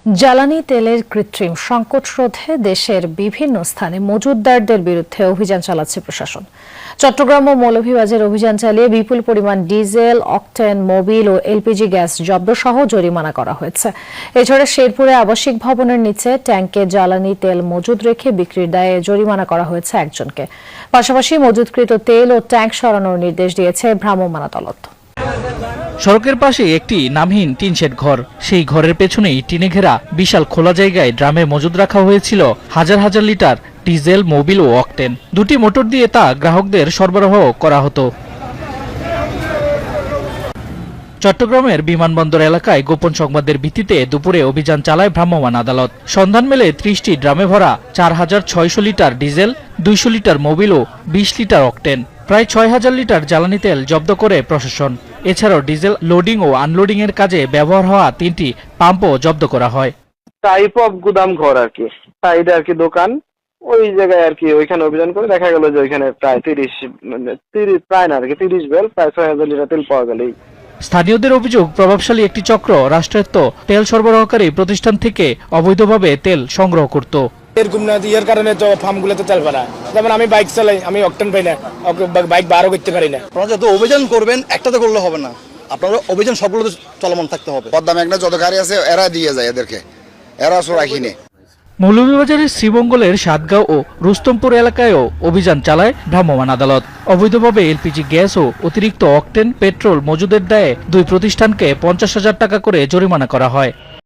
জ্বালানি তেলের কৃত্রিম সংকট রোধে দেশের বিভিন্ন স্থানে মজুতদারদের বিরুদ্ধে অভিযান চালাচ্ছে প্রশাসন। চট্টগ্রাম ও মৌলভীবাজার অভিযান চালিয়ে বিপুল পরিমাণ ডিজেল, অকটেন, মোবিল ও এলপিজি গ্যাস জব্দ সহ জরিমানা করা হয়েছে। এছাড়া শেরপুরে আবাসিক ভবনের নিচে ট্যাঙ্কে জ্বালানি তেল মজুদ রেখে বিক্রির দায়ে জরিমানা করা হয়েছে একজনকে। পাশাপাশি মজুতকৃত তেল ও ট্যাঙ্ক সরানোর নির্দেশ দিয়েছে ভ্রাম্যমাণ আদালত। সড়কের পাশে একটি নামহীন টিনশেড ঘর, সেই ঘরের পেছনেই টিনে ঘেরা বিশাল খোলা জায়গায় ড্রামে মজুদ রাখা হয়েছিল হাজার হাজার লিটার ডিজেল, মোবিল ও অকটেন। দুটি মোটর দিয়ে তা গ্রাহকদের সরবরাহ করা হতো। চট্টগ্রামের বিমানবন্দর এলাকায় গোপন সংবাদের ভিত্তিতে দুপুরে অভিযান চালায় ভ্রাম্যমাণ আদালত। সন্ধান মেলে ৩০টি ড্রামে ভরা ৪,৬০০ লিটার ডিজেল, ২০০ লিটার মোবিল ও ২০ লিটার অকটেন। প্রায় ৬,০০০ লিটার জ্বালানি তেল জব্দ করে প্রশাসন। এছাড়াও ডিজেল লোডিং ও আনলোডিং এর কাজে ব্যবহার হওয়া 3টি পাম্পও জব্দ করা হয়। টাইপ অফ গুদাম ঘর আর কি, সাইডে আর কি দোকান, ওই জায়গায় আর কি ওইখানে অভিযান করে দেখা গেল যে ওইখানে প্রায় 30 প্রায় না আর কি 30 বেল প্রায় ৬,০০০ লিটার তেল পাওয়া গেল। স্থানীয়দের অভিযোগ, প্রভাবশালী একটি চক্র রাষ্ট্রায়ত্ত তেল সরবরাহকারী প্রতিষ্ঠান থেকে অবৈধভাবে তেল সংগ্রহ করত। এরকম না এর কারণে তো ফার্মগুলোতে তেল পায় না। যেমন আমি বাইক চালাই, আমি অকটেন পাই না, বাইক বারও করতে পারি না। আপনারা যত অভিযান করবেন একটাতে করলে হবে না, আপনারা অভিযান সবগুলোতে চলমান থাকতে হবে। পদ্মা মেঘনা যত গাড়ি আছে এরা দিয়ে যায়, এদেরকে এরা রাখিনি। মৌলভীবাজারের শ্রীমঙ্গলের সাতগাঁও ও রুস্তমপুর এলাকায়ও অভিযান চালায় ভ্রাম্যমাণ আদালত। অবৈধভাবে এলপিজি গ্যাস ও অতিরিক্ত অকটেন, পেট্রোল মজুদের দায়ে দুই প্রতিষ্ঠানকে ৫০,০০০ টাকা করে জরিমানা করা হয়।